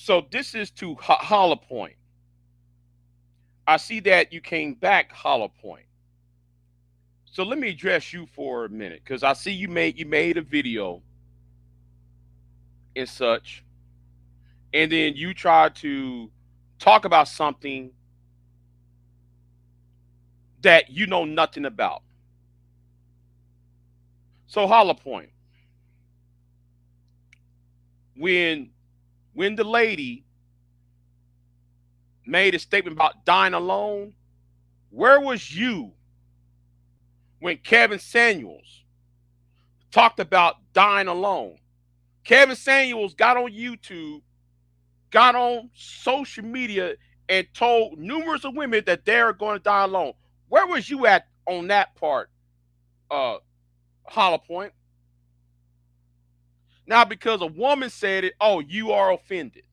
So this is to Hollow Point. I see that you came back, Hollow Point. So let me address you for a minute, because I see you made a video and such, and then you tried to talk about something that you know nothing about. So Hollow Point, when when the lady made a statement about dying alone, where was you when Kevin Samuels talked about dying alone? Kevin Samuels got on YouTube, got on social media, and told numerous of women that they're going to die alone. Where was you at on that part, uh, Hollow Point? Now, because a woman said it, oh, you are offended.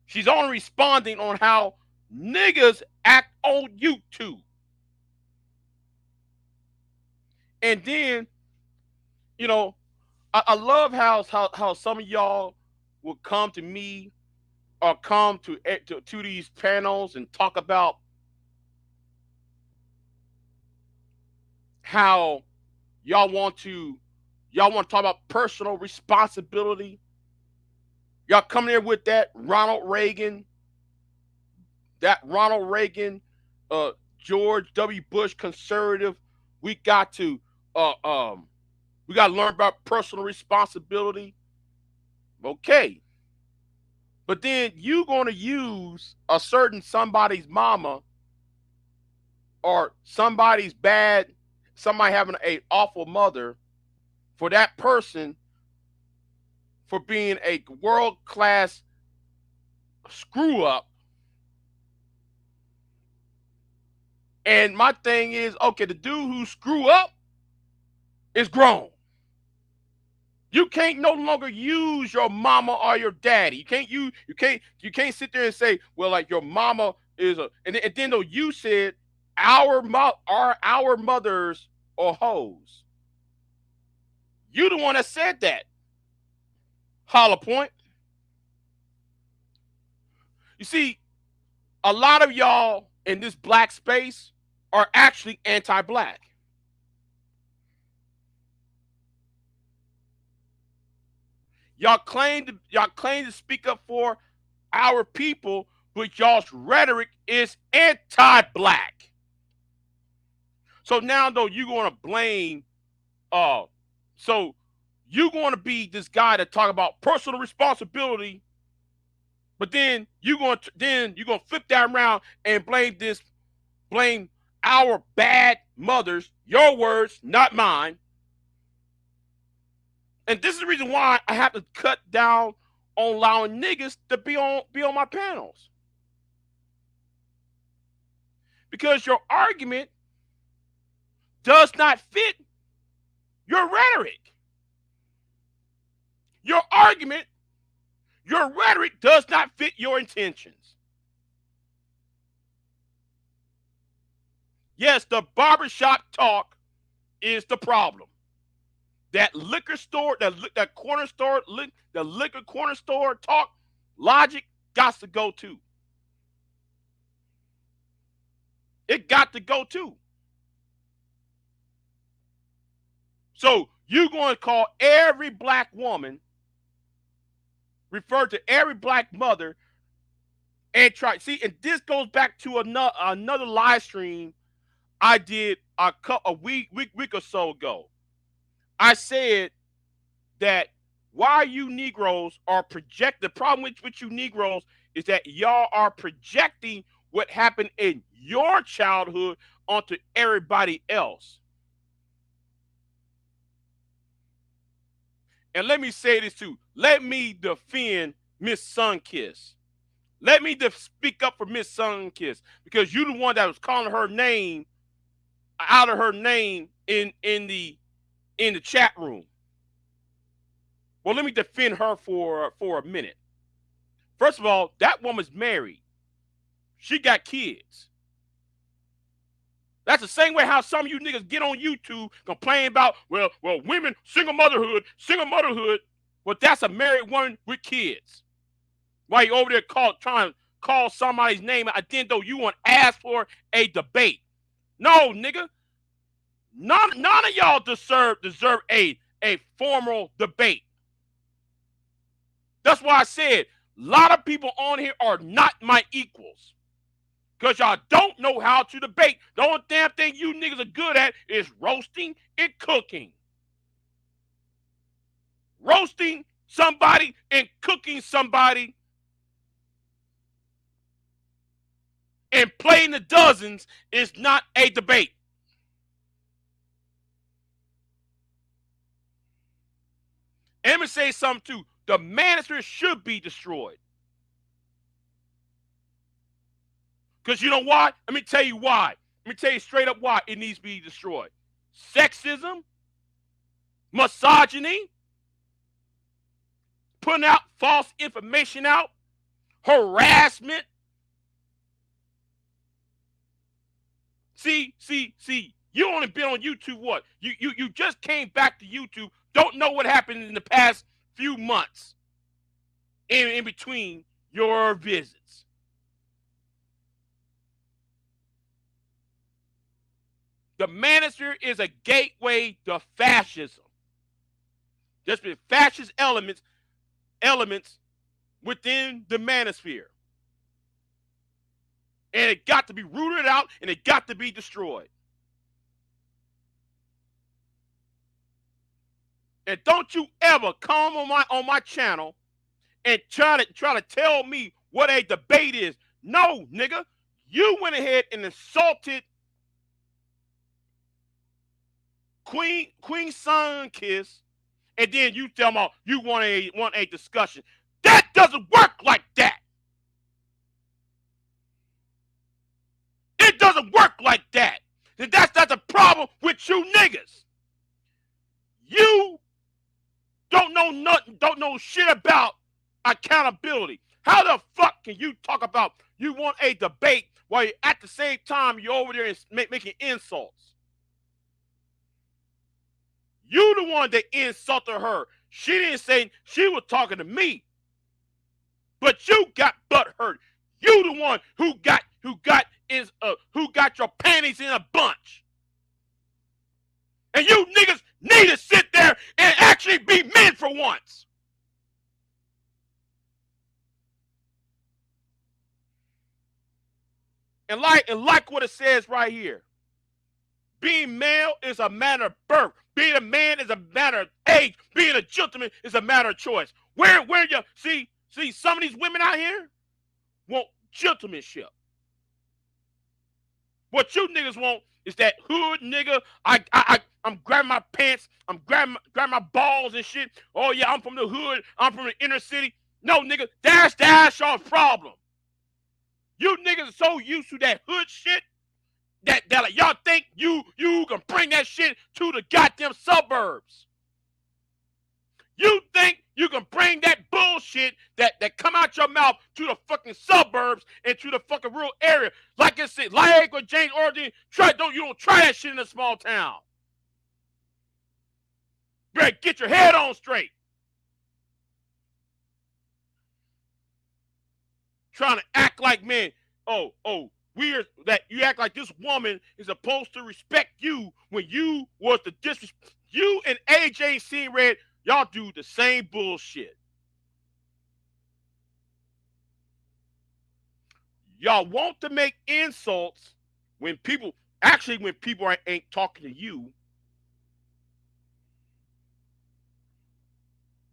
She's only responding on how niggas act on YouTube. And then, you know, I love how some of y'all will come to me or come to these panels and talk about how y'all want to y'all want to talk about personal responsibility. Y'all come there with that Ronald Reagan, uh, George W. Bush conservative. We got to uh, um, we got to learn about personal responsibility. Okay, but then you going to use a certain somebody's mama or somebody having a awful mother for that person for being a world class screw up. And my thing is, okay, the dude who screw up is grown. You can't no longer use your mama or your daddy. You can't sit there and say, well, like your mama is a and then though you said our mothers are hoes. You the one that said that. Hollow Point. You see, a lot of y'all in this black space are actually anti-black. Y'all claim to speak up for our people, but y'all's rhetoric is anti-black. So now though you're gonna blame so you're gonna be this guy that talk about personal responsibility, but then you're gonna flip that around and blame our bad mothers, your words, not mine. And this is the reason why I have to cut down on allowing niggas to be on my panels. Because your argument does not fit your rhetoric. Your argument, your rhetoric does not fit your intentions. Yes, the barbershop talk is the problem. That liquor store, that corner store, the liquor corner store talk, logic got to go too. It got to go too. So you're going to call every black woman, refer to every black mother, and try. See, and this goes back to another live stream I did a week or so ago. I said that why you Negroes are project the problem with you Negroes is that y'all are projecting what happened in your childhood onto everybody else. And let me say this too. Let me defend Miss Sunkiss. Let me speak up for Miss Sunkiss because you the one that was calling her name out of her name in the chat room. Well, let me defend her for a minute. First of all, that woman's married. She got kids. That's the same way how some of you niggas get on YouTube complaining about, well, women, single motherhood. Well, that's a married woman with kids. Why you over there trying to call somebody's name out, then though you want to ask for a debate? No, nigga. None of y'all deserve a formal debate. That's why I said a lot of people on here are not my equals. Because y'all don't know how to debate. The only damn thing you niggas are good at is roasting and cooking. Roasting somebody and cooking somebody and playing the dozens is not a debate. And let me say something too. The manosphere should be destroyed. Because you know why? Let me tell you why. Let me tell you straight up why it needs to be destroyed. Sexism, misogyny, putting out false information out, harassment. See, you only been on YouTube what? You just came back to YouTube, don't know what happened in the past few months in between your visits. The manosphere is a gateway to fascism. There's been fascist elements within the manosphere. And it got to be rooted out and it got to be destroyed. And don't you ever come on my channel and try to tell me what a debate is. No, nigga. You went ahead and insulted Queen Sunkiss, and then you tell them you want a discussion. That doesn't work like that. It doesn't work like that. And that's a problem with you niggas. You don't know nothing, don't know shit about accountability. How the fuck can you talk about you want a debate while you're at the same time you're over there and making insults? You the one that insulted her. She didn't say she was talking to me. But you got butt hurt. You the one who got your panties in a bunch. And you niggas need to sit there and actually be men for once. And like what it says right here. Being male is a matter of birth. Being a man is a matter of age. Being a gentleman is a matter of choice. Where you see some of these women out here want gentlemanship. What you niggas want is that hood nigga. I'm grabbing my pants. I'm grabbing my balls and shit. Oh yeah, I'm from the hood. I'm from the inner city. No nigga, that's y'all's problem. You niggas are so used to that hood shit that y'all think you can bring that shit to the goddamn suburbs. You think you can bring that bullshit that come out your mouth to the fucking suburbs and to the fucking rural area. Like I said, like what James Orton you don't try that shit in a small town. Better get your head on straight. Trying to act like, man, weird that you act like this woman is supposed to respect you when you was the disrespect. You and AJ Seeing Red, y'all do the same bullshit. Y'all want to make insults when people ain't talking to you.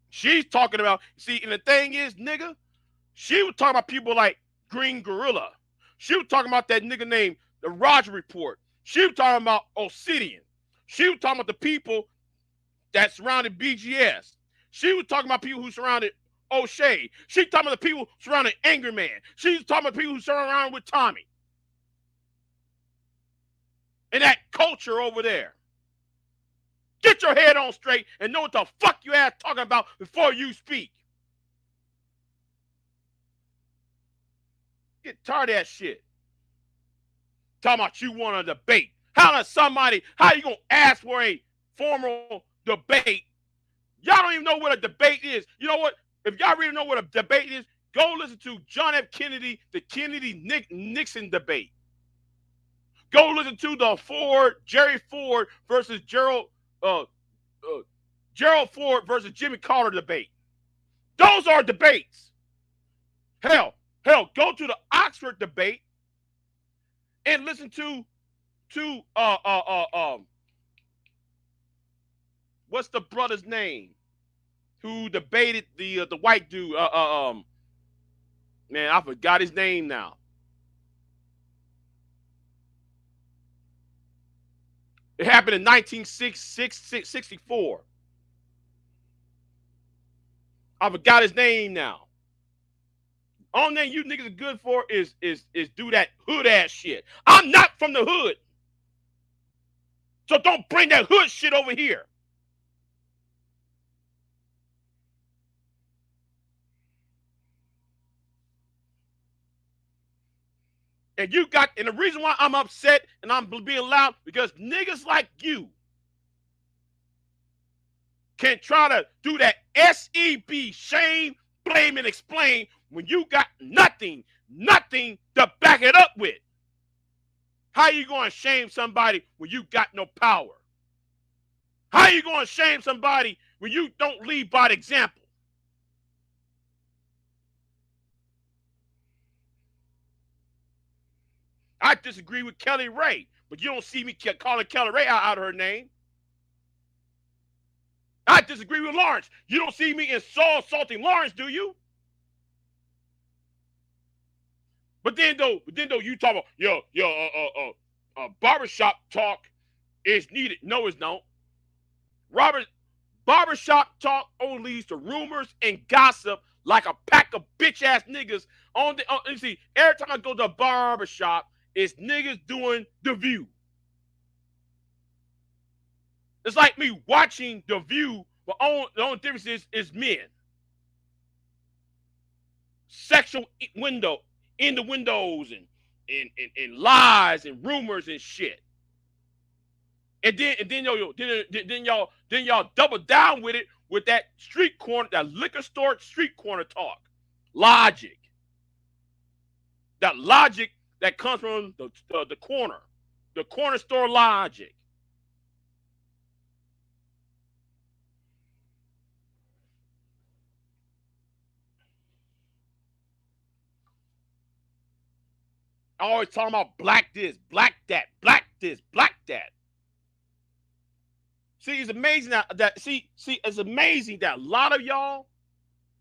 She's talking about, see, and the thing is, nigga, she was talking about people like Green Gorilla. She was talking about that nigga named the Roger Report. She was talking about Obsidian. She was talking about the people that surrounded BGS. She was talking about people who surrounded O'Shea. She was talking about the people surrounding Angry Man. She was talking about people who surrounded with Tommy. And that culture over there. Get your head on straight and know what the fuck you ass talking about before you speak. Get tired of that shit. Talking about you want a debate. How you gonna ask for a formal debate Y'all don't even know what a debate is. You know what? If y'all really know what a debate is, go listen to John F. Kennedy, the Kennedy-Nixon debate. Go listen to the Jerry Ford versus Gerald Ford versus Jimmy Carter debate. Those are debates. Hell, go to the Oxford debate and listen to what's the brother's name who debated the white dude? Man, I forgot his name now. It happened in 1964. I forgot his name now. Only thing you niggas are good for is do that hood ass shit. I'm not from the hood. So don't bring that hood shit over here. And the reason why I'm upset and I'm being loud, because niggas like you can try to do that SEB, shame, blame, and explain when you got nothing to back it up with. How you going to shame somebody when you got no power? How you going to shame somebody when you don't lead by the example? I disagree with Kelly Ray, but you don't see me calling Kelly Ray out of her name. I disagree with Lawrence. You don't see me insulting Lawrence, do you? But then though you talk about barbershop talk is needed. No, it's not. Barbershop talk only leads to rumors and gossip like a pack of bitch ass niggas you see, every time I go to a barbershop, it's niggas doing The View. It's like me watching The View, but the only difference is men. Sexual in the windows and lies and rumors and shit. And then y'all double down with it with that street corner, that liquor store street corner talk. Logic. That logic that comes from the corner store logic. Always talking about black this, black that, black this, black that. See, it's amazing that it's amazing that a lot of y'all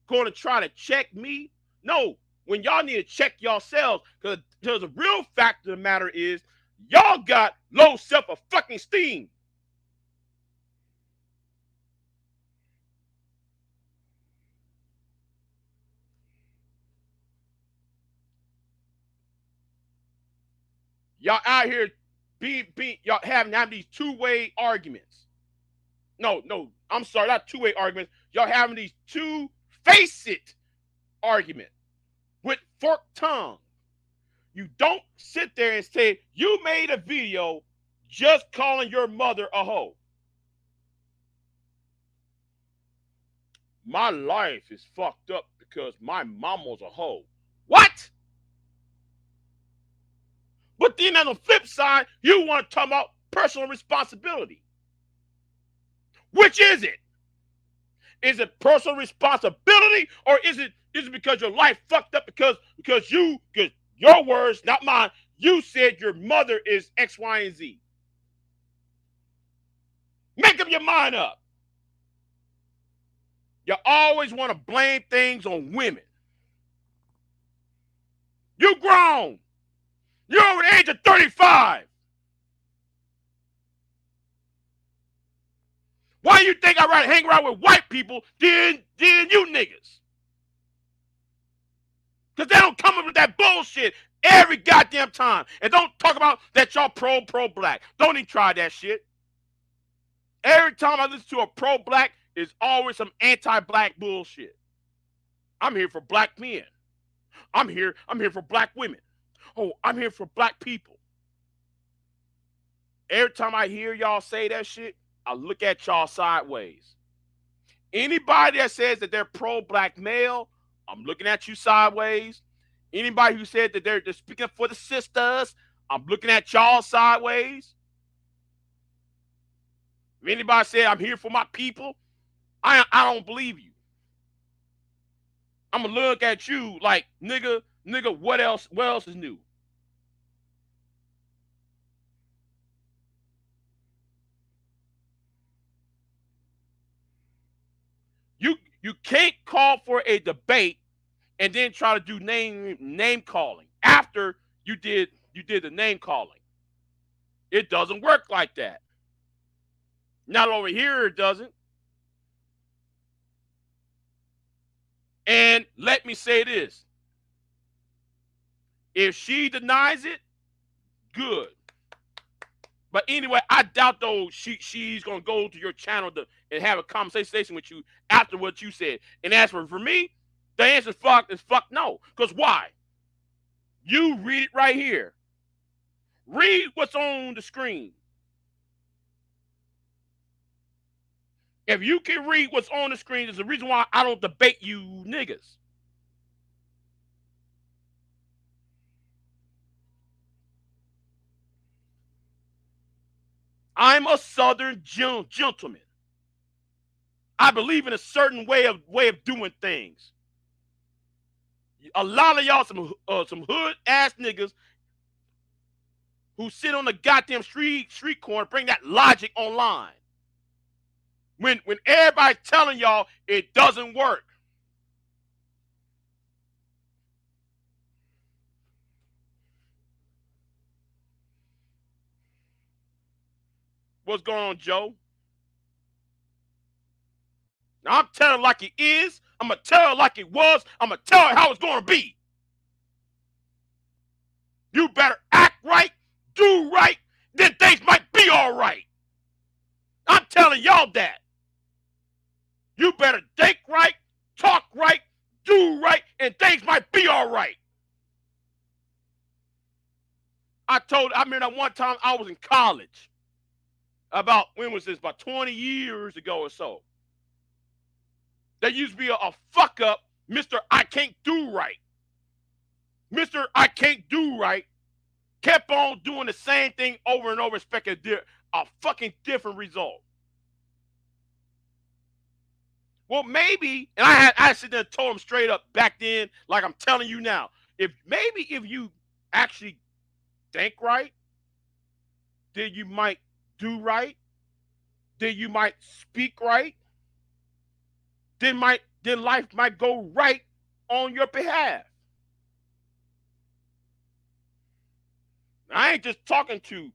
going to try to check me. No, when y'all need to check yourselves, because the real fact of the matter is y'all got low self-fucking esteem. Y'all out here y'all having these two-way arguments. No, I'm sorry, not two-way arguments. Y'all having these face it argument with forked tongue. You don't sit there and say you made a video just calling your mother a hoe. My life is fucked up because my mom was a hoe. What? But then on the flip side, you want to talk about personal responsibility. Which is it? Is it personal responsibility, or is it because your life fucked up because your words, not mine, you said your mother is X, Y, and Z? Make up your mind up. You always want to blame things on women. You grown. You're over the age of 35. Why do you think I hang around with white people than you niggas? Because they don't come up with that bullshit every goddamn time. And don't talk about that y'all pro-black. Don't even try that shit. Every time I listen to a pro-black, it's always some anti-black bullshit. I'm here for black men. I'm here for black women. Oh, I'm here for black people. Every time I hear y'all say that shit, I look at y'all sideways. Anybody that says that they're pro-black male, I'm looking at you sideways. Anybody who said that they're speaking for the sisters, I'm looking at y'all sideways. If anybody said I'm here for my people, I don't believe you. I'm gonna look at you like, nigga, what else is new? You can't call for a debate and then try to do name calling after you did the name calling. It doesn't work like that. Not over here, it doesn't. And let me say this. If she denies it, good. But anyway, I doubt though she's gonna go to your channel and have a conversation with you after what you said. And as for me, the answer is fuck no. Because why? You read it right here. Read what's on the screen. If you can read what's on the screen, there's a reason why I don't debate you niggas. I'm a Southern gentleman. I believe in a certain way of doing things. A lot of y'all some hood ass niggas who sit on the goddamn street corner bring that logic online. When everybody's telling y'all it doesn't work. What's going on, Joe? Now I'm telling it like it is. I'm gonna tell it like it was. I'm gonna tell it how it's gonna be. You better act right, do right, then things might be all right. I'm telling y'all that. You better think right, talk right, do right, and things might be all right. I remember that one time I was in college. About, when was this? About 20 years ago or so. There used to be a fuck up, Mr. I can't do right. Mr. I can't do right kept on doing the same thing over and over, expecting a fucking different result. Well, maybe, and I sit there and told him straight up back then, like I'm telling you now, if you actually think right, then you might do right, then you might speak right, then life might go right on your behalf. I ain't just talking to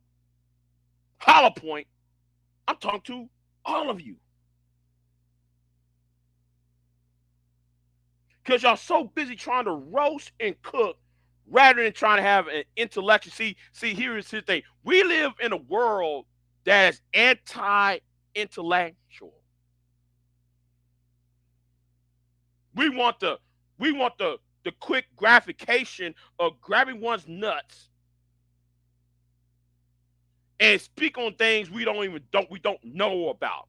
Hollow Point. I'm talking to all of you. Because y'all so busy trying to roast and cook rather than trying to have an intellectual. See, here's the thing. We live in a world that is anti-intellectual. We want the quick gratification of grabbing one's nuts and speak on things we don't know about.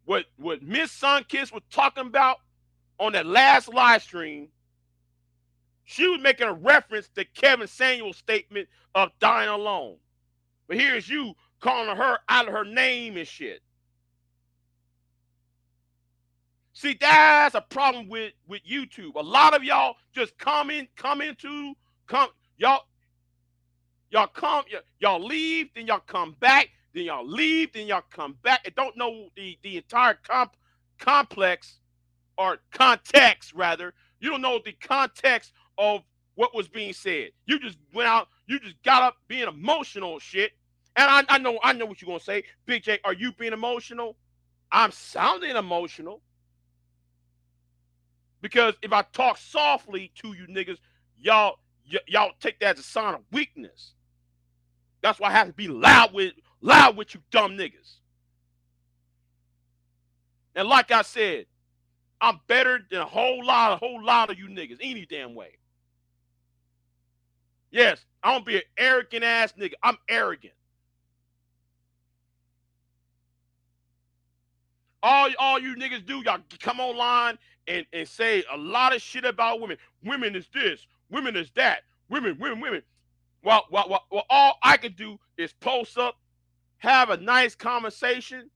What Miss Sunkiss was talking about on that last live stream, she was making a reference to Kevin Samuel's statement of dying alone. But here's you calling her out of her name and shit. See, that's a problem with YouTube. A lot of y'all just y'all leave, then y'all come back, then y'all leave, then y'all come back, and don't know the entire complex or context rather. You don't know the context of what was being said. You just went out, you just got up being emotional shit. And I know what you're gonna say. Big J, are you being emotional? I'm sounding emotional. Because if I talk softly to you niggas, y'all take that as a sign of weakness. That's why I have to be loud with you dumb niggas. And like I said, I'm better than a whole lot of you niggas any damn way. Yes, I don't be an arrogant ass nigga. I'm arrogant. All you niggas do, y'all come online and say a lot of shit about women. Women is this, women is that, women. Well, all I can do is post up, have a nice conversation,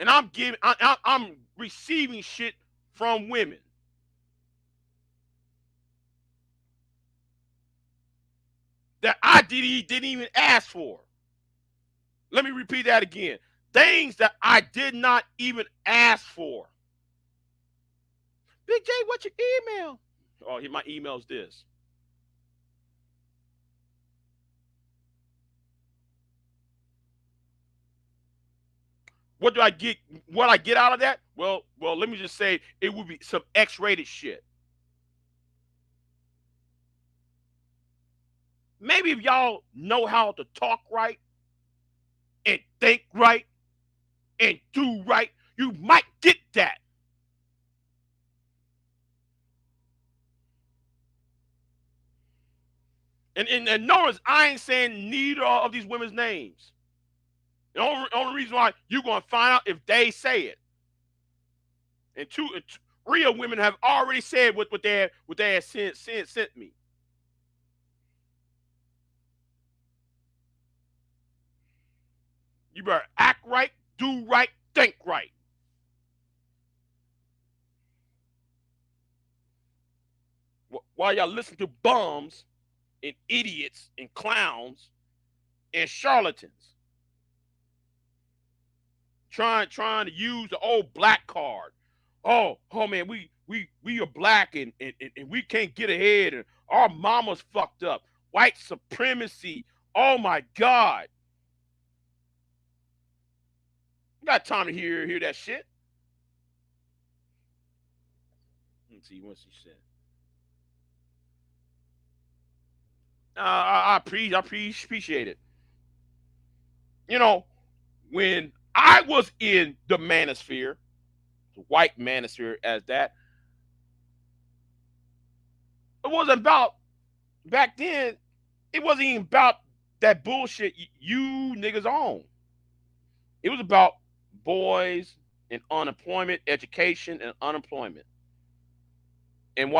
and I'm receiving shit from women that I didn't even ask for. Let me repeat that again. Things that I did not even ask for. Big J, what's your email? Oh, my email's this. What do I get? What I get out of that? Well, let me just say it would be some X-rated shit. Maybe if y'all know how to talk right and think right and do right, you might get that. And notice I ain't saying neither of these women's names. The only reason why you're gonna find out if they say it. And two real women have already said what they had sent me. You better act right, do right, think right. While y'all listen to bums and idiots and clowns and charlatans trying to use the old black card. Oh man, we are black and we can't get ahead and our mama's fucked up. White supremacy. Oh my God. You got time to hear that shit. Let's see what she said. I appreciate it. You know, when I was in the manosphere, the white manosphere as that, it wasn't about back then. It wasn't even about that bullshit you niggas own. It was about boys and unemployment, education and unemployment, and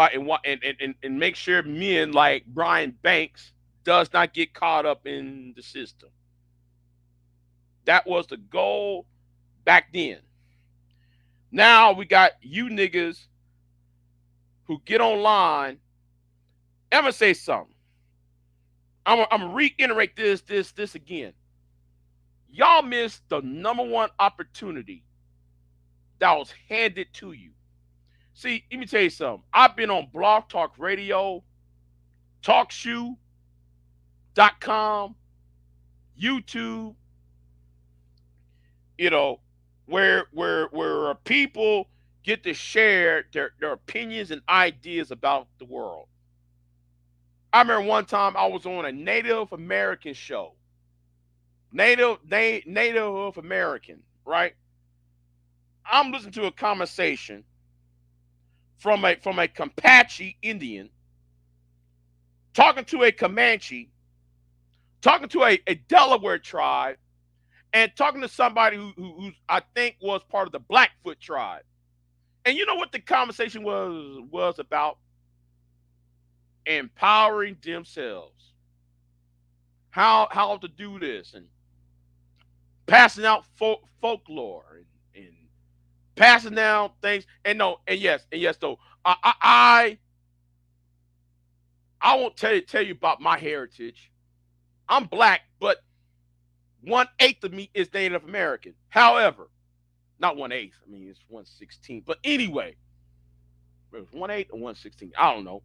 make sure men like Brian Banks does not get caught up in the system. That was the goal back then. Now we got you niggas who get online. I'm gonna say something. I'm gonna reiterate this again. Y'all missed the number one opportunity that was handed to you. See, let me tell you something. I've been on Blog Talk Radio, TalkShoe.com, YouTube, you know, where people get to share their opinions and ideas about the world. I remember one time I was on a Native American show. Native American, right? I'm listening to a conversation from a Comanche Indian talking to a Comanche, talking to a Delaware tribe, and talking to somebody who I think was part of the Blackfoot tribe. And you know what the conversation was about? Empowering themselves. How to do this and passing out folklore and passing down things. And yes, though I won't tell you about my heritage. I'm black, but 1/8 of me is Native American. However, not 1/8. I mean, it's 1/16. But anyway, it was 1/8 or 1/16. I don't know.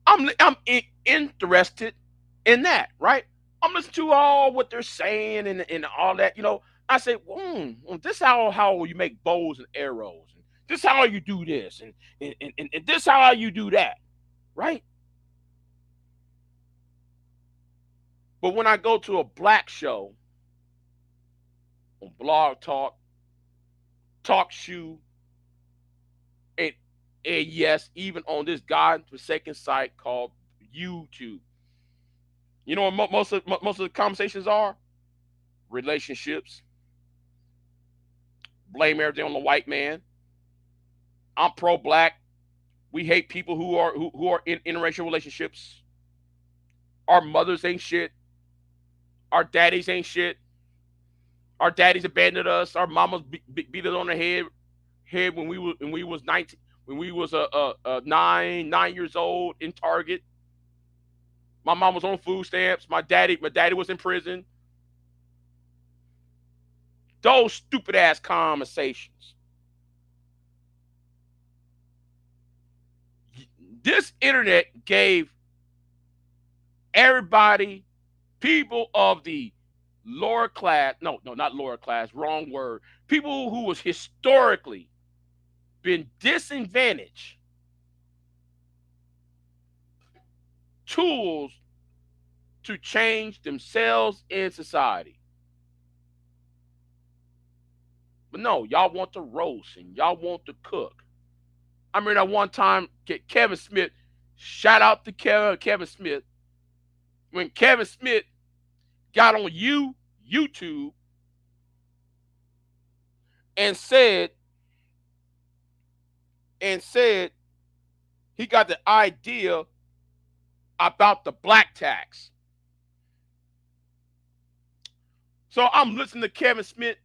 I'm interested in that, right? I'm listening to all what they're saying and all that. I say, this is how you make bows and arrows. And this is how you do this, and this is how you do that, right? But when I go to a black show on Blog Talk, Talk Shoe, and And yes, even on this God-forsaken site called YouTube. You know what most of the conversations are? Relationships. Blame everything on the white man. I'm pro-black. We hate people who are in interracial relationships. Our mothers ain't shit. Our daddies ain't shit. Our daddies abandoned us. Our mamas beat us on the head when we was 19, when we was 9 years old in Target. My mom was on food stamps. My daddy was in prison. Those stupid ass conversations. This internet gave everybody, people of the lower class, no, not lower class, wrong word, people who was historically been disadvantaged, tools to change themselves in society. But no, y'all want to roast and y'all want to cook. I remember that one time Kevin Smith, shout out to Kevin Smith, when Kevin Smith got on YouTube and said he got the idea about the black tax. So I'm listening to Kevin Smith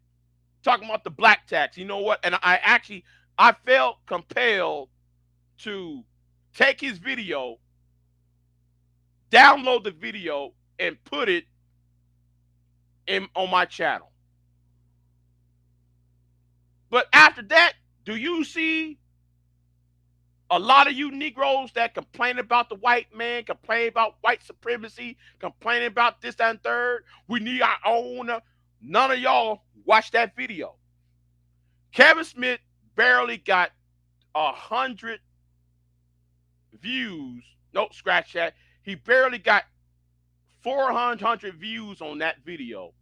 talking about the black tax. You know what? And I felt compelled to take his video, download the video, and put it on my channel. But after that, do you see a lot of you Negroes that complain about the white man, complain about white supremacy, complaining about this, that, and third? We need our own. None of y'all watch that video. Kevin Smith barely got 100 views. Nope, scratch that. He barely got 400 views on that video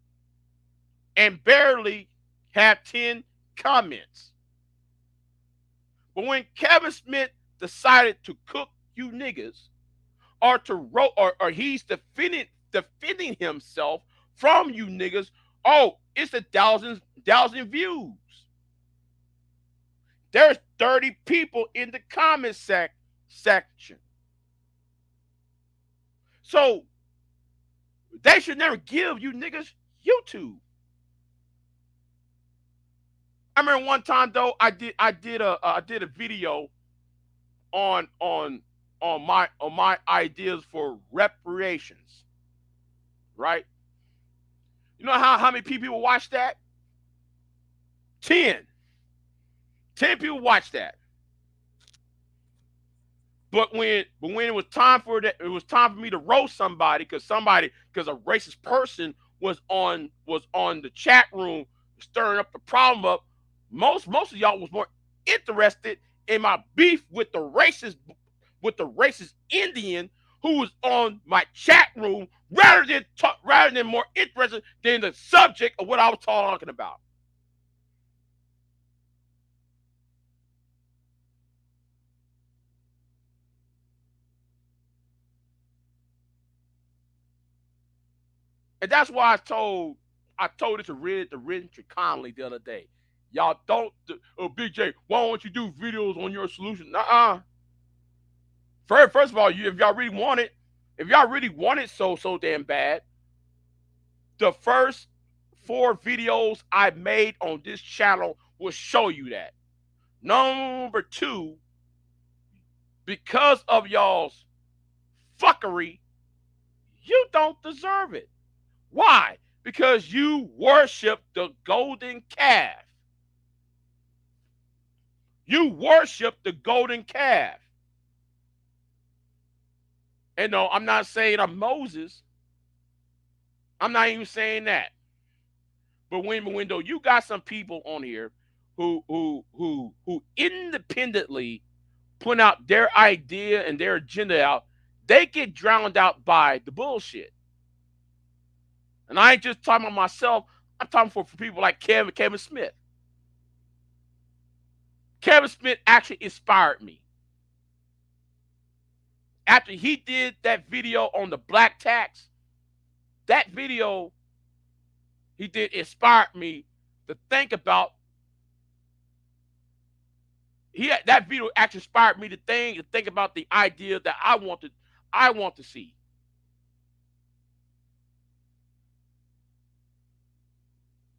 and barely have 10 comments. But when Kevin Smith decided to cook you niggas, or to or he's defending himself from you niggas, oh, it's 1,000 views. There's 30 people in the comment section. So they should never give you niggas YouTube. I remember one time though, I did a video on my ideas for reparations. Right? You know how many people watched that? 10. 10 people watched that. But when it was time for that, it was time for me to roast somebody because a racist person was on the chat room stirring up the problem up. Most of y'all was more interested in my beef with the racist Indian who was on my chat room rather than more interested than the subject of what I was talking about. And that's why I told it to Richard Conley the other day. Y'all don't, Big J, why don't you do videos on your solution? First of all, if y'all really want it so damn bad, the first 4 videos I made on this channel will show you that. Number 2, because of y'all's fuckery, you don't deserve it. Why? Because you worship the golden calf. You worship the golden calf. And no, I'm not saying I'm Moses. I'm not even saying that. But when though you got some people on here who independently put out their idea and their agenda out, they get drowned out by the bullshit. And I ain't just talking about myself. I'm talking for people like Kevin Smith. Kevin Smith actually inspired me. After he did that video on the black tax, that video he did inspired me to think about. That video actually inspired me to think about the idea that I want to see.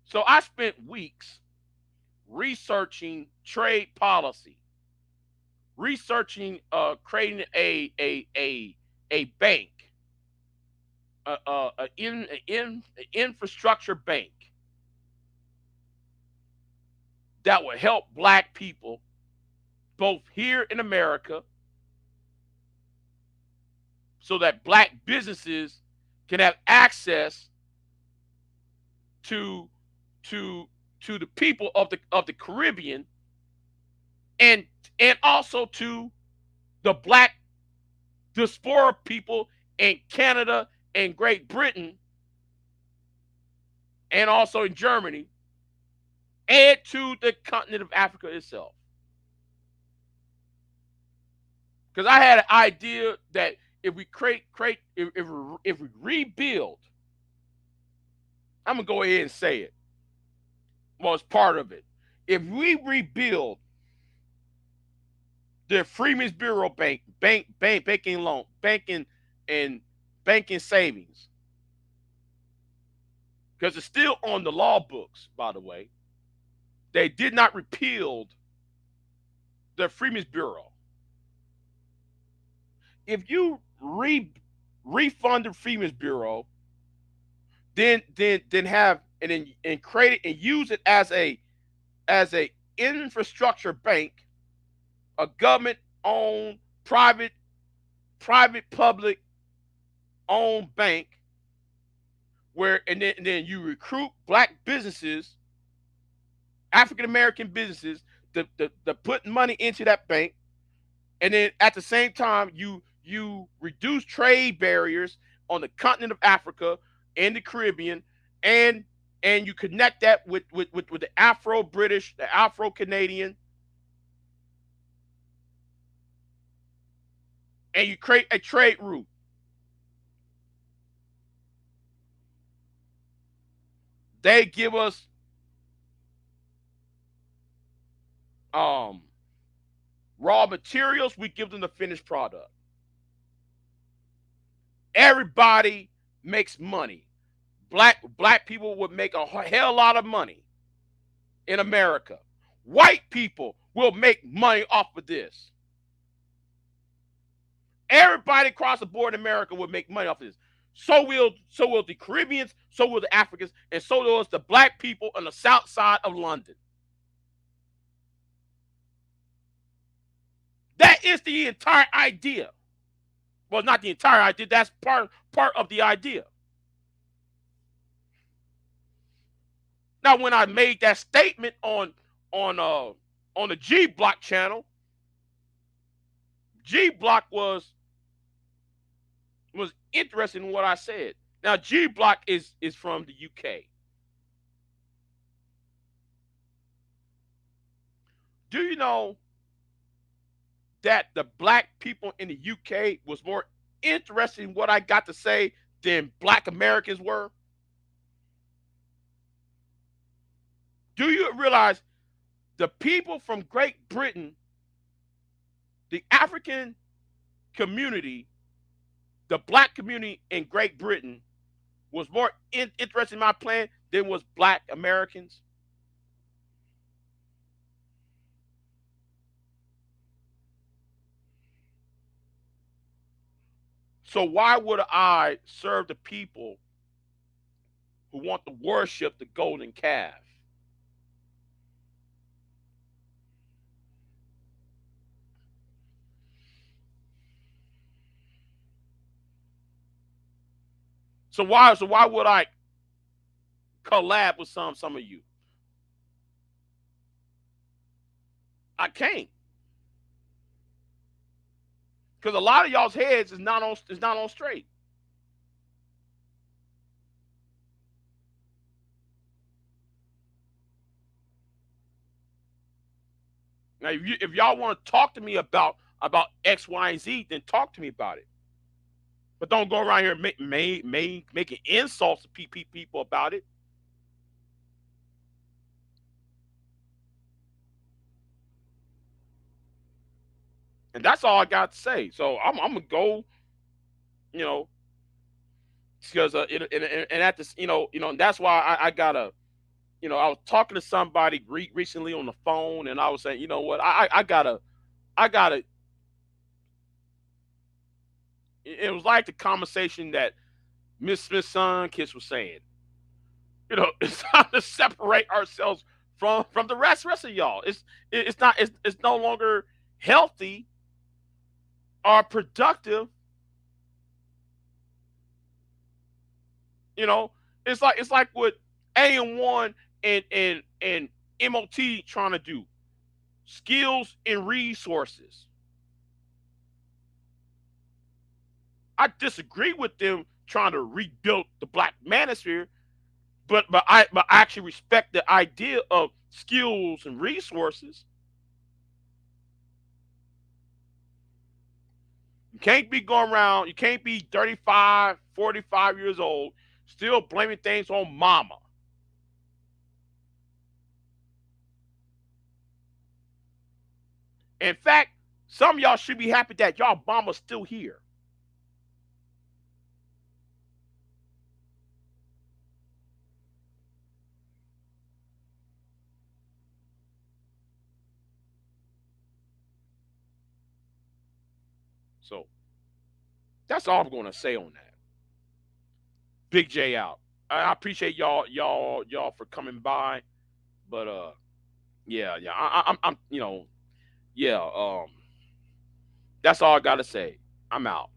So I spent weeks researching trade policy, researching creating a bank, an infrastructure bank that would help black people both here in America, so that black businesses can have access to to the people of the Caribbean, and also to the black diaspora people in Canada and Great Britain, and also in Germany, and to the continent of Africa itself. Because I had an idea that if we if we rebuild, I'm gonna go ahead and say it. Well, it's part of it. If we rebuild the Freeman's Bureau banking loan, banking and banking savings, because it's still on the law books, by the way. They did not repeal the Freeman's Bureau. If you refund the Freeman's Bureau, then have and create it and use it as a infrastructure bank, a government owned private public owned bank, where and then you recruit black businesses, African American businesses, to put money into that bank, and then at the same time you reduce trade barriers on the continent of Africa and the Caribbean, and you connect that with the Afro British, the Afro Canadian, and you create a trade route. They give us raw materials, we give them the finished product. Everybody makes money. Black people would make a hell lot of money in America. White people will make money off of this. Everybody across the board in America will make money off of this. So will the Caribbeans, so will the Africans, and so will the black people on the south side of London. That is the entire idea. Well, not the entire idea. That's part of the idea. Now, when I made that statement on the G Block channel, G Block was interested in what I said. Now, G Block is from the UK. Do you know that the black people in the UK was more interested in what I got to say than black Americans were? Do you realize the people from Great Britain, the African community, the black community in Great Britain was more interested in my plan than was black Americans? So why would I serve the people who want to worship the golden calf? So why would I collab with some of you? I can't, because a lot of y'all's heads is not on straight. Now, if y'all want to talk to me about about X, Y, and Z, then talk to me about it. But don't go around here making insults to people about it. And that's all I got to say. So I'm gonna go, you know, because and at this, and that's why I gotta, I was talking to somebody recently on the phone, and I was saying, you know what, I gotta. It was like the conversation that Miss Smith's son Kiss was saying. It's time to separate ourselves from the rest of y'all. It's not it's no longer healthy or productive. You know, it's like what AM1 and MOT trying to do. Skills and resources. I disagree with them trying to rebuild the black manosphere, but I actually respect the idea of skills and resources. You can't be going around, you can't be 35, 45 years old, still blaming things on mama. In fact, some of y'all should be happy that y'all mama's still here. So that's all I'm gonna say on that. Big J out. I appreciate y'all for coming by, but yeah, I'm yeah, that's all I gotta say. I'm out.